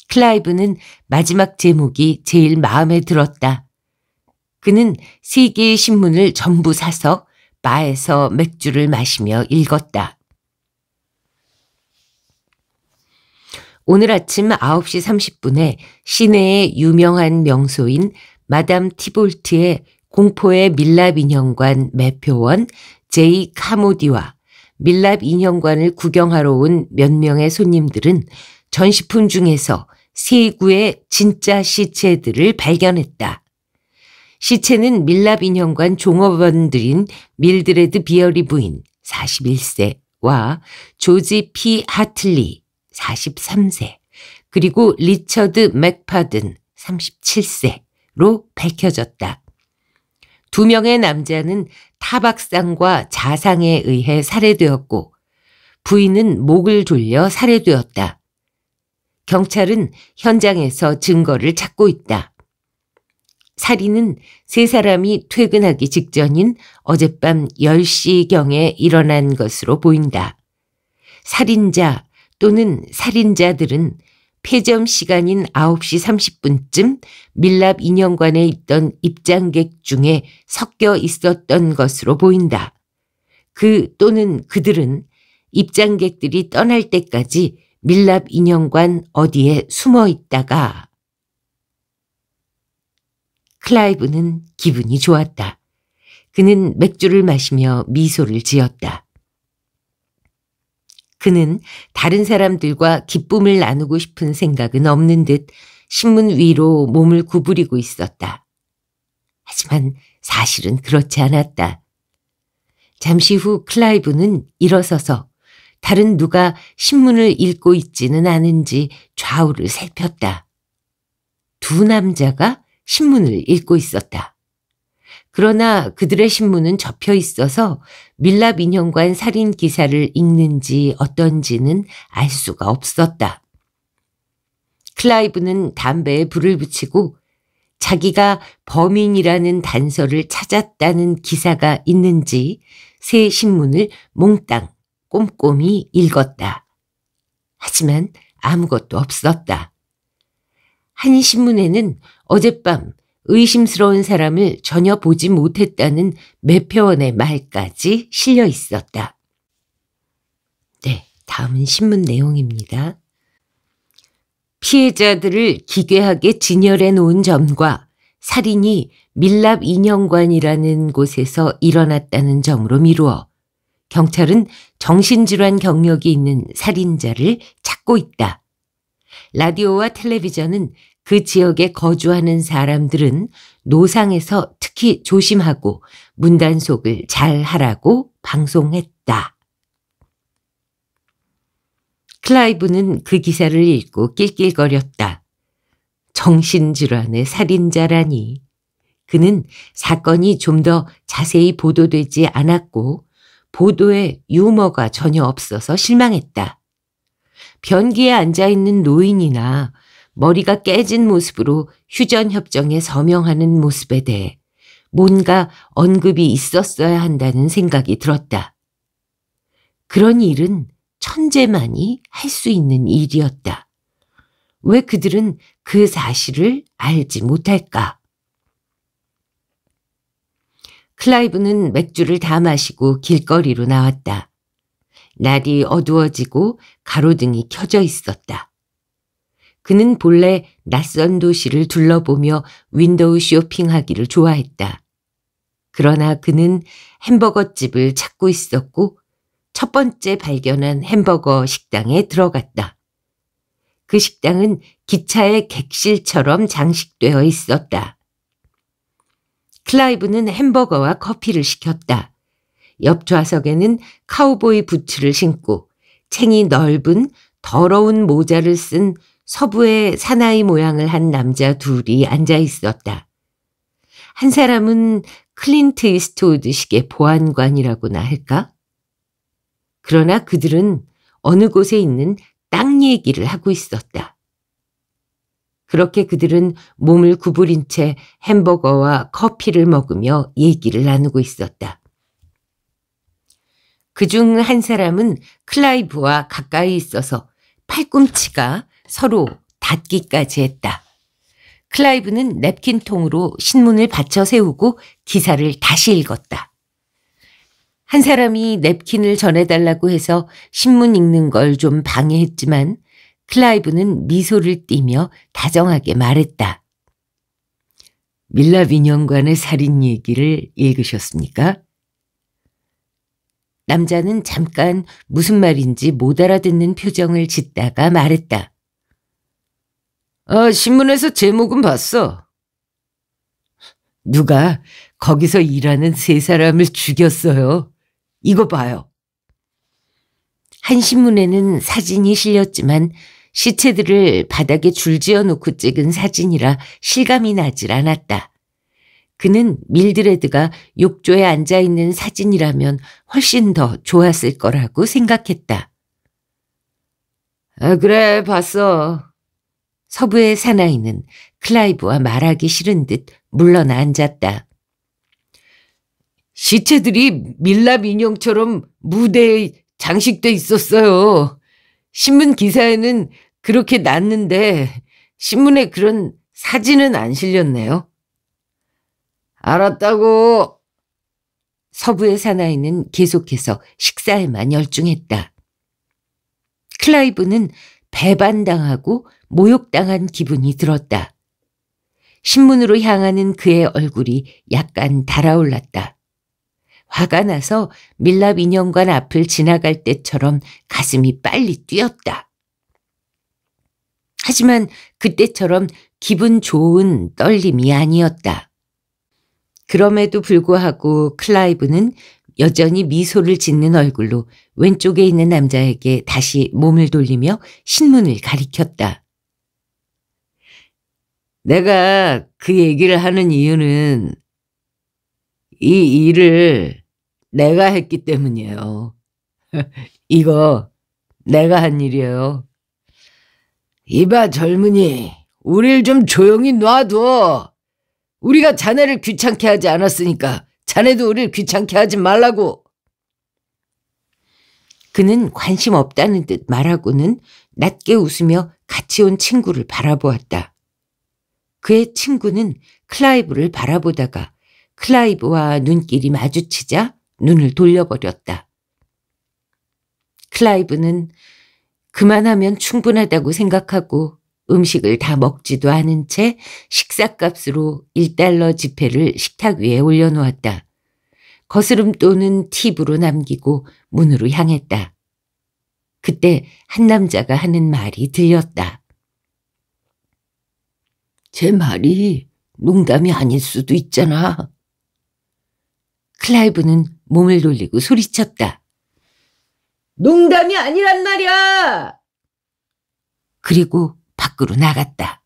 클라이브는 마지막 제목이 제일 마음에 들었다. 그는 3개의 신문을 전부 사서 바에서 맥주를 마시며 읽었다. 오늘 아침 9시 30분에 시내의 유명한 명소인 마담 티볼트의 공포의 밀랍 인형관 매표원 제이 카모디와 밀랍 인형관을 구경하러 온 몇 명의 손님들은 전시품 중에서 3구의 진짜 시체들을 발견했다. 시체는 밀랍 인형관 종업원들인 밀드레드 비어리 부인 41세와 조지 P. 하틀리 43세, 그리고 리처드 맥파든 37세로 밝혀졌다. 2명의 남자는 타박상과 자상에 의해 살해되었고 부인은 목을 졸려 살해되었다. 경찰은 현장에서 증거를 찾고 있다. 살인은 3사람이 퇴근하기 직전인 어젯밤 10시경에 일어난 것으로 보인다. 살인자 또는 살인자들은 폐점 시간인 9시 30분쯤 밀랍 인형관에 있던 입장객 중에 섞여 있었던 것으로 보인다. 또는 그들은 입장객들이 떠날 때까지 밀랍 인형관 어디에 숨어 있다가. 클라이브는 기분이 좋았다. 그는 맥주를 마시며 미소를 지었다. 그는 다른 사람들과 기쁨을 나누고 싶은 생각은 없는 듯 신문 위로 몸을 구부리고 있었다. 하지만 사실은 그렇지 않았다. 잠시 후 클라이브는 일어서서 다른 누가 신문을 읽고 있지는 않은지 좌우를 살폈다. 2 남자가 신문을 읽고 있었다. 그러나 그들의 신문은 접혀 있어서 밀랍 인형관 살인 기사를 읽는지 어떤지는 알 수가 없었다. 클라이브는 담배에 불을 붙이고 자기가 범인이라는 단서를 찾았다는 기사가 있는지 새 신문을 몽땅 꼼꼼히 읽었다. 하지만 아무것도 없었다. 한 신문에는 어젯밤 의심스러운 사람을 전혀 보지 못했다는 매표원의 말까지 실려 있었다. 네, 다음은 신문 내용입니다. 피해자들을 기괴하게 진열해 놓은 점과 살인이 밀랍 인형관이라는 곳에서 일어났다는 점으로 미루어 경찰은 정신질환 경력이 있는 살인자를 찾고 있다. 라디오와 텔레비전은 그 지역에 거주하는 사람들은 노상에서 특히 조심하고 문단속을 잘 하라고 방송했다. 클라이브는 그 기사를 읽고 낄낄거렸다. 정신질환의 살인자라니. 그는 사건이 좀 더 자세히 보도되지 않았고 보도에 유머가 전혀 없어서 실망했다. 변기에 앉아있는 노인이나 머리가 깨진 모습으로 휴전협정에 서명하는 모습에 대해 뭔가 언급이 있었어야 한다는 생각이 들었다. 그런 일은 천재만이 할 수 있는 일이었다. 왜 그들은 그 사실을 알지 못할까? 클라이브는 맥주를 다 마시고 길거리로 나왔다. 날이 어두워지고 가로등이 켜져 있었다. 그는 본래 낯선 도시를 둘러보며 윈도우 쇼핑하기를 좋아했다. 그러나 그는 햄버거집을 찾고 있었고 첫 번째 발견한 햄버거 식당에 들어갔다. 그 식당은 기차의 객실처럼 장식되어 있었다. 클라이브는 햄버거와 커피를 시켰다. 옆 좌석에는 카우보이 부츠를 신고 챙이 넓은 더러운 모자를 쓴 서부의 사나이 모양을 한 남자 2이 앉아 있었다. 한 사람은 클린트 이스트우드식의 보안관이라고나 할까? 그러나 그들은 어느 곳에 있는 땅 얘기를 하고 있었다. 그렇게 그들은 몸을 구부린 채 햄버거와 커피를 먹으며 얘기를 나누고 있었다. 그중 한 사람은 클라이브와 가까이 있어서 팔꿈치가 서로 닿기까지 했다. 클라이브는 냅킨통으로 신문을 받쳐 세우고 기사를 다시 읽었다. 한 사람이 냅킨을 전해달라고 해서 신문 읽는 걸 좀 방해했지만 클라이브는 미소를 띠며 다정하게 말했다. 밀랍 인형관의 살인 얘기를 읽으셨습니까? 남자는 잠깐 무슨 말인지 못 알아듣는 표정을 짓다가 말했다. 신문에서 제목은 봤어. 누가 거기서 일하는 3사람을 죽였어요. 이거 봐요. 한 신문에는 사진이 실렸지만 시체들을 바닥에 줄지어 놓고 찍은 사진이라 실감이 나질 않았다. 그는 밀드레드가 욕조에 앉아있는 사진이라면 훨씬 더 좋았을 거라고 생각했다. 그래, 봤어. 서부의 사나이는 클라이브와 말하기 싫은 듯 물러나 앉았다. 시체들이 밀랍 인형처럼 무대에 장식돼 있었어요. 신문 기사에는 그렇게 났는데 신문에 그런 사진은 안 실렸네요. 알았다고. 서부의 사나이는 계속해서 식사에만 열중했다. 클라이브는 배반당하고 모욕당한 기분이 들었다. 신문으로 향하는 그의 얼굴이 약간 달아올랐다. 화가 나서 밀랍 인형관 앞을 지나갈 때처럼 가슴이 빨리 뛰었다. 하지만 그때처럼 기분 좋은 떨림이 아니었다. 그럼에도 불구하고 클라이브는 여전히 미소를 짓는 얼굴로 왼쪽에 있는 남자에게 다시 몸을 돌리며 신문을 가리켰다. 내가 그 얘기를 하는 이유는 이 일을 내가 했기 때문이에요. 이거 내가 한 일이에요. 이봐 젊은이, 우릴 좀 조용히 놔둬. 우리가 자네를 귀찮게 하지 않았으니까 자네도 우릴 귀찮게 하지 말라고. 그는 관심 없다는 듯 말하고는 낮게 웃으며 같이 온 친구를 바라보았다. 그의 친구는 클라이브를 바라보다가 클라이브와 눈길이 마주치자 눈을 돌려버렸다. 클라이브는 그만하면 충분하다고 생각하고 음식을 다 먹지도 않은 채 식사값으로 $1 지폐를 식탁 위에 올려놓았다. 거스름돈은 팁으로 남기고 문으로 향했다. 그때 한 남자가 하는 말이 들렸다. 제 말이 농담이 아닐 수도 있잖아. 클라이브는 몸을 돌리고 소리쳤다. 농담이 아니란 말이야! 그리고 밖으로 나갔다.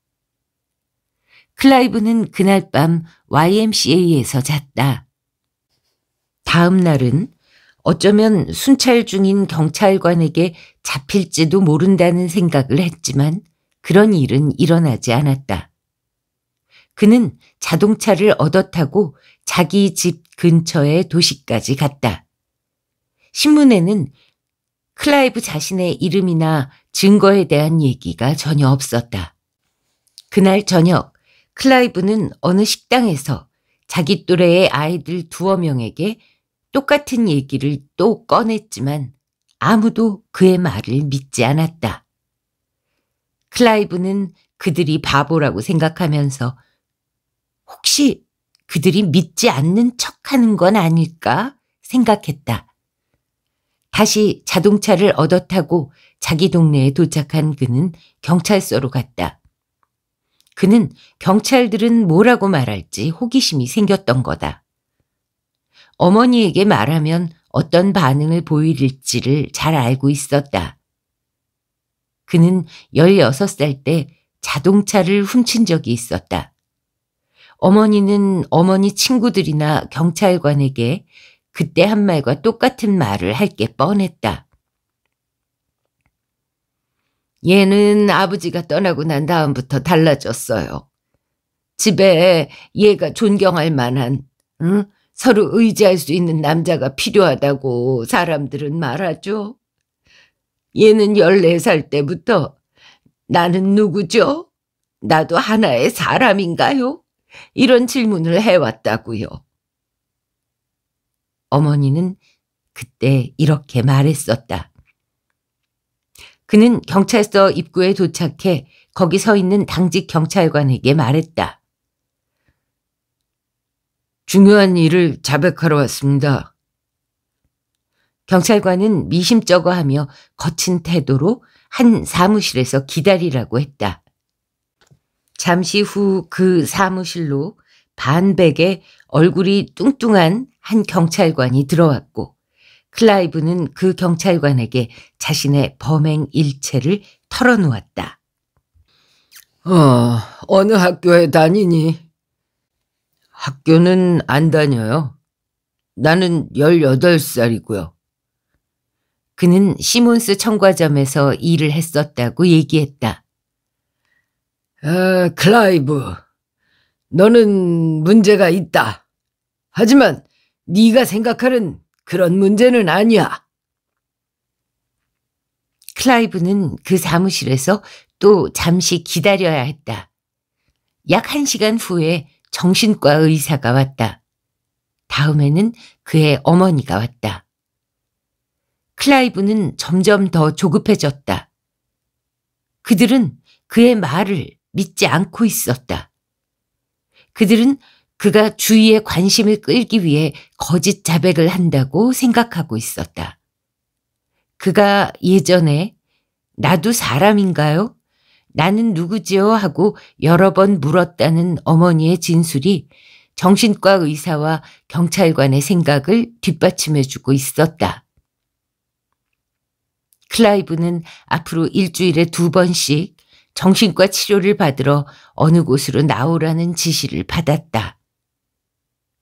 클라이브는 그날 밤 YMCA에서 잤다. 다음 날은 어쩌면 순찰 중인 경찰관에게 잡힐지도 모른다는 생각을 했지만 그런 일은 일어나지 않았다. 그는 자동차를 얻어 타고 자기 집 근처의 도시까지 갔다. 신문에는 클라이브 자신의 이름이나 증거에 대한 얘기가 전혀 없었다. 그날 저녁 클라이브는 어느 식당에서 자기 또래의 아이들 2명에게 똑같은 얘기를 또 꺼냈지만 아무도 그의 말을 믿지 않았다. 클라이브는 그들이 바보라고 생각하면서 혹시 그들이 믿지 않는 척하는 건 아닐까 생각했다. 다시 자동차를 얻어 타고 자기 동네에 도착한 그는 경찰서로 갔다. 그는 경찰들은 뭐라고 말할지 호기심이 생겼던 거다. 어머니에게 말하면 어떤 반응을 보일지를 잘 알고 있었다. 그는 16살 때 자동차를 훔친 적이 있었다. 어머니는 어머니 친구들이나 경찰관에게 그때 한 말과 똑같은 말을 할 게 뻔했다. 얘는 아버지가 떠나고 난 다음부터 달라졌어요. 집에 얘가 존경할 만한, 서로 의지할 수 있는 남자가 필요하다고 사람들은 말하죠. 얘는 14살 때부터 나는 누구죠? 나도 하나의 사람인가요? 이런 질문을 해왔다고요. 어머니는 그때 이렇게 말했었다. 그는 경찰서 입구에 도착해 거기 서 있는 당직 경찰관에게 말했다. 중요한 일을 자백하러 왔습니다. 경찰관은 미심쩍어하며 거친 태도로 한 사무실에서 기다리라고 했다. 잠시 후 그 사무실로 반백에 얼굴이 뚱뚱한 한 경찰관이 들어왔고 클라이브는 그 경찰관에게 자신의 범행 일체를 털어놓았다. 어느 학교에 다니니? 학교는 안 다녀요. 나는 18살이고요. 그는 시몬스 청과점에서 일을 했었다고 얘기했다. 클라이브, 너는 문제가 있다. 하지만 네가 생각하는 그런 문제는 아니야. 클라이브는 그 사무실에서 또 잠시 기다려야 했다. 약 1시간 후에 정신과 의사가 왔다. 다음에는 그의 어머니가 왔다. 클라이브는 점점 더 조급해졌다. 그들은 그의 말을 믿지 않고 있었다. 그들은 그가 주위의 관심을 끌기 위해 거짓 자백을 한다고 생각하고 있었다. 그가 예전에 나도 사람인가요? 나는 누구지요? 하고 여러 번 물었다는 어머니의 진술이 정신과 의사와 경찰관의 생각을 뒷받침해주고 있었다. 클라이브는 앞으로 일주일에 2번씩 정신과 치료를 받으러 어느 곳으로 나오라는 지시를 받았다.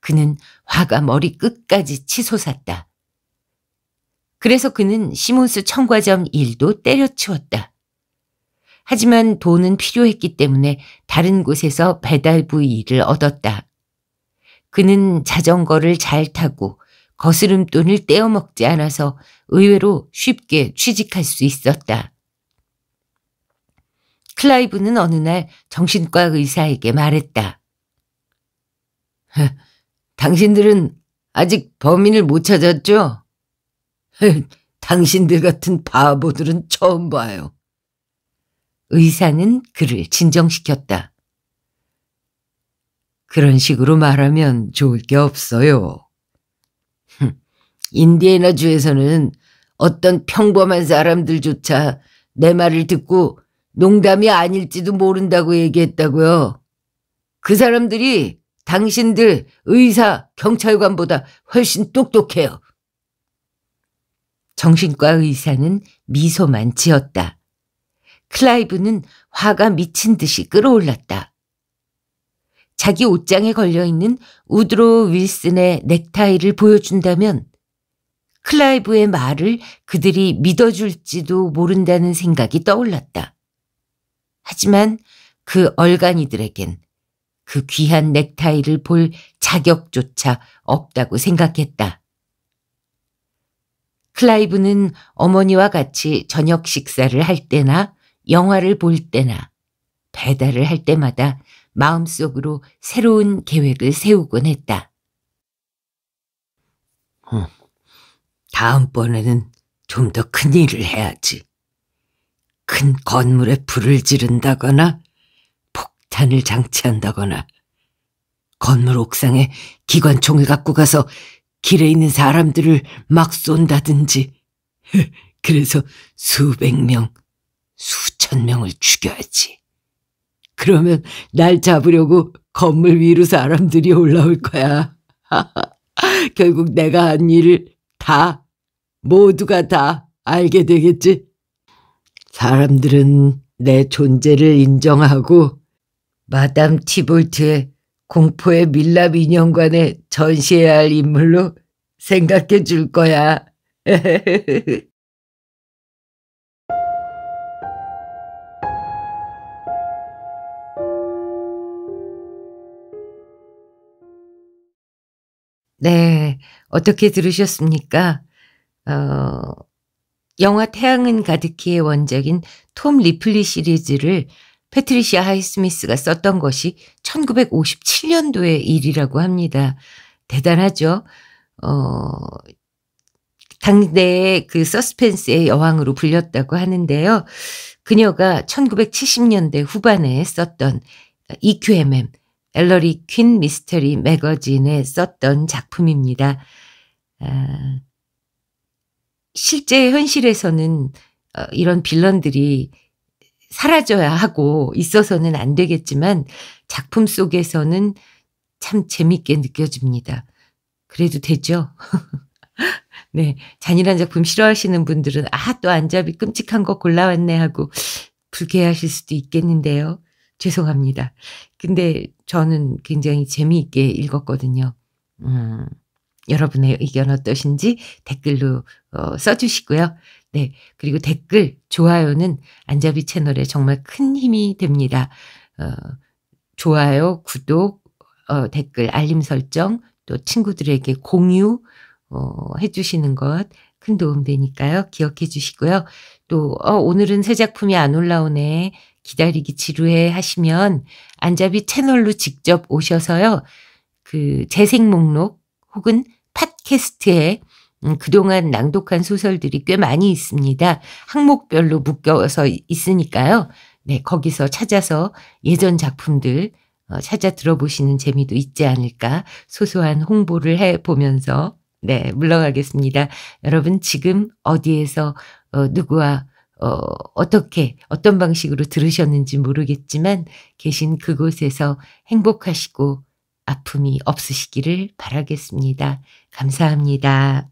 그는 화가 머리 끝까지 치솟았다. 그래서 그는 시몬스 청과점 일도 때려치웠다. 하지만 돈은 필요했기 때문에 다른 곳에서 배달부 일을 얻었다. 그는 자전거를 잘 타고 거스름돈을 떼어먹지 않아서 의외로 쉽게 취직할 수 있었다. 클라이브는 어느 날 정신과 의사에게 말했다. 당신들은 아직 범인을 못 찾았죠? 당신들 같은 바보들은 처음 봐요. 의사는 그를 진정시켰다. 그런 식으로 말하면 좋을 게 없어요. 인디애나주에서는 어떤 평범한 사람들조차 내 말을 듣고 농담이 아닐지도 모른다고 얘기했다고요. 그 사람들이 당신들 의사, 경찰관보다 훨씬 똑똑해요. 정신과 의사는 미소만 지었다. 클라이브는 화가 미친 듯이 끌어올랐다. 자기 옷장에 걸려있는 우드로 윌슨의 넥타이를 보여준다면 클라이브의 말을 그들이 믿어줄지도 모른다는 생각이 떠올랐다. 하지만 그 얼간이들에겐 그 귀한 넥타이를 볼 자격조차 없다고 생각했다. 클라이브는 어머니와 같이 저녁 식사를 할 때나 영화를 볼 때나 배달을 할 때마다 마음속으로 새로운 계획을 세우곤 했다. 다음번에는 좀 더 큰 일을 해야지. 큰 건물에 불을 지른다거나 폭탄을 장치한다거나 건물 옥상에 기관총을 갖고 가서 길에 있는 사람들을 막 쏜다든지. 그래서 수백 명, 수천 명을 죽여야지. 그러면 날 잡으려고 건물 위로 사람들이 올라올 거야. 결국 내가 한 일을 다, 모두가 다 알게 되겠지. 사람들은 내 존재를 인정하고 마담 티볼트의 공포의 밀랍 인형관에 전시해야 할 인물로 생각해 줄 거야. 네, 어떻게 들으셨습니까? 영화 태양은 가득히의 원작인 톰 리플리 시리즈를 패트리시아 하이스미스가 썼던 것이 1957년도의 일이라고 합니다. 대단하죠? 당대의 그 서스펜스의 여왕으로 불렸다고 하는데요. 그녀가 1970년대 후반에 썼던 EQMM, 엘러리 퀸 미스터리 매거진에 썼던 작품입니다. 실제 현실에서는 이런 빌런들이 사라져야 하고 있어서는 안 되겠지만 작품 속에서는 참 재밌게 느껴집니다. 그래도 되죠? 네, 잔인한 작품 싫어하시는 분들은 또 안잡이 끔찍한 거 골라왔네 하고 불쾌하실 수도 있겠는데요. 죄송합니다. 근데 저는 굉장히 재미있게 읽었거든요. 여러분의 의견 어떠신지 댓글로 써주시고요. 네, 그리고 댓글, 좋아요는 안잡이 채널에 정말 큰 힘이 됩니다. 좋아요, 구독, 댓글, 알림 설정, 또 친구들에게 공유 해주시는 것 큰 도움 되니까요. 기억해 주시고요. 또 오늘은 새 작품이 안 올라오네. 기다리기 지루해 하시면 안잡이 채널로 직접 오셔서요. 그 재생 목록 혹은 팟캐스트에 그동안 낭독한 소설들이 꽤 많이 있습니다. 항목별로 묶여서 있으니까요. 네, 거기서 찾아서 예전 작품들 찾아 들어보시는 재미도 있지 않을까 소소한 홍보를 해보면서 네, 물러가겠습니다. 여러분 지금 어디에서 누구와 어떻게 어떤 방식으로 들으셨는지 모르겠지만 계신 그곳에서 행복하시고 아픔이 없으시기를 바라겠습니다. 감사합니다.